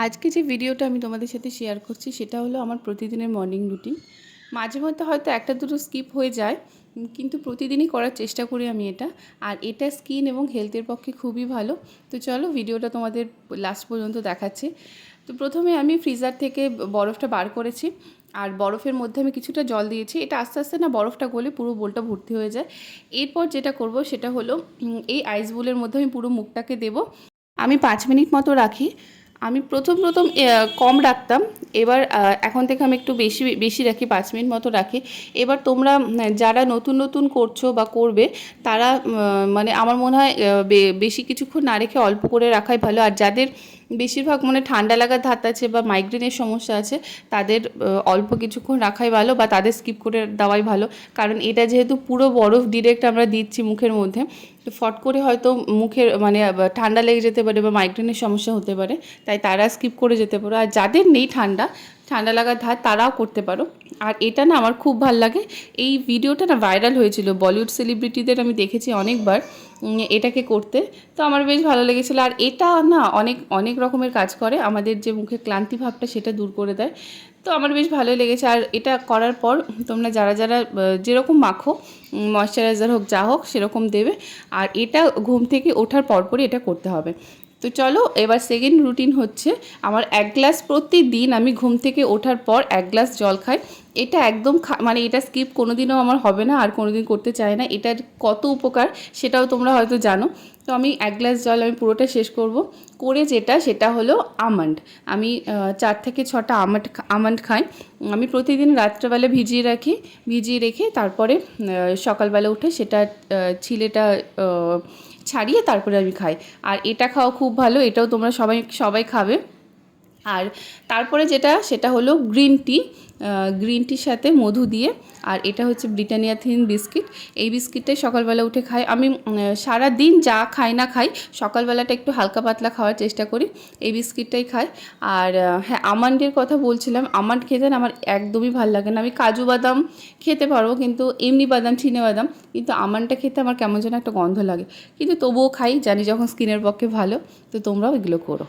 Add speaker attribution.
Speaker 1: আজকে যে ভিডিওটা আমি তোমাদের সাথে শেয়ার করছি সেটা হলো আমার প্রতিদিনের মর্নিং রুটিন। মাঝে মধ্যে হয়তো একটা দুটো স্কিপ হয়ে যায়, কিন্তু প্রতিদিনই করার চেষ্টা করি আমি এটা। আর এটা স্কিন এবং হেলথের পক্ষে খুবই ভালো। তো চলো ভিডিওটা তোমাদের লাস্ট পর্যন্ত দেখাচ্ছি। তো প্রথমে আমি ফ্রিজার থেকে বরফটা বার করেছি, আর বরফের মধ্যে আমি কিছুটা জল দিয়েছি। এটা আস্তে আস্তে না বরফটা গলে পুরো বোলটা ভর্তি হয়ে যায়। এরপর যেটা করব সেটা হলো এই আইস বোলের মধ্যে আমি পুরো মুখটাকে দেবো। আমি 5 মিনিট মতো রাখি। আমি প্রথম কম রাখতাম, এবার এখন থেকে আমি একটু বেশি বেশি রাখি, 5 মিনিট মতো রাখি। এবার তোমরা যারা নতুন নতুন করছো বা করবে তারা মানে আমার মনে হয় বেশি কিছুক্ষণ না রেখে অল্প করে রাখাই ভালো। আর যাদের বেশিরভাগ মানে ঠান্ডা লাগার ধাত আছে বা মাইগ্রেনের সমস্যা আছে তাদের অল্প কিছুক্ষণ রাখাই ভালো, বা তাদের স্কিপ করে দেওয়াই ভালো। কারণ এটা যেহেতু পুরো বরফ ডিরেক্ট আমরা দিচ্ছি মুখের মধ্যে, তো ফট করে হয়তো মুখের মানে ঠান্ডা লেগে যেতে পারে বা মাইগ্রেনের সমস্যা হতে পারে, তাই তারা স্কিপ করে যেতে পারো। আর যাদের নেই ঠান্ডা লাগার ধাত তারাও করতে পারো। আর এটা না আমার খুব ভালো লাগে। এই ভিডিওটা না ভাইরাল হয়েছিল, বলিউড সেলিব্রিটিদের আমি দেখেছি অনেকবার এটাকে করতে। তো আমার বেশ ভালো লেগেছিলো। আর এটা না অনেক অনেক রকমের কাজ করে, আমাদের যে মুখে ক্লান্তি ভাবটা সেটা দূর করে দেয়। তো আমার বেশ ভালোই লেগেছে। আর এটা করার পর তোমরা যারা যারা যেরকম মাখো, ময়শ্চারাইজার হোক যা হোক সেরকম দেবে। আর এটা ঘুম থেকে ওঠার পরপরই এটা করতে হবে। তো চলো এবার সেকেন্ড রুটিন হচ্ছে আমার 1 গ্লাস প্রতিদিন, আমি ঘুম থেকে ওঠার পর 1 গ্লাস জল খাই। এটা একদম মানে এটা স্কিপ কোনোদিনও আমার হবে না, আর কোনোদিন করতে চাই না। এটার কত উপকার সেটাও তোমরা হয়তো জানো। তো আমি 1 গ্লাস জল আমি পুরোটা শেষ করব। করে সেটা হলো আমন্ড। আমি 4 থেকে 6টা আমন্ড খাই। আমি প্রতিদিন রাত্রেবেলা ভিজিয়ে রেখে তারপরে সকালবেলা উঠে সেটা ছিলেটা ছাড়িয়ে তারপরে আমি খাই। আর এটা খাওয়া খুব ভালো, এটাও তোমরা সবাই খাবে। আর তারপরে সেটা হলো গ্রিন টির সাথে মধু দিয়ে। আর এটা হচ্ছে ব্রিটানিয়া থিন বিস্কিট। এই বিস্কিটটাই সকালবেলা উঠে খাই আমি। সারা দিন যা খাই না খাই, সকালবেলাটা একটু হালকা পাতলা খাওয়ার চেষ্টা করি, এই বিস্কিটটাই খাই। আর হ্যাঁ, আমন্ডের কথা বলছিলাম, আমন্ড খেতে না আমার একদমই ভালো লাগে না। আমি কাজু বাদাম খেতে পারবো, কিন্তু এমনি বাদাম চিনে বাদাম, কিন্তু আমন্ডটা খেতে আমার কেমন যেন একটা গন্ধ লাগে। কিন্তু তবুও খাই, জানি যখন স্কিনের পক্ষে ভালো। তো তোমরাও এগুলো করো।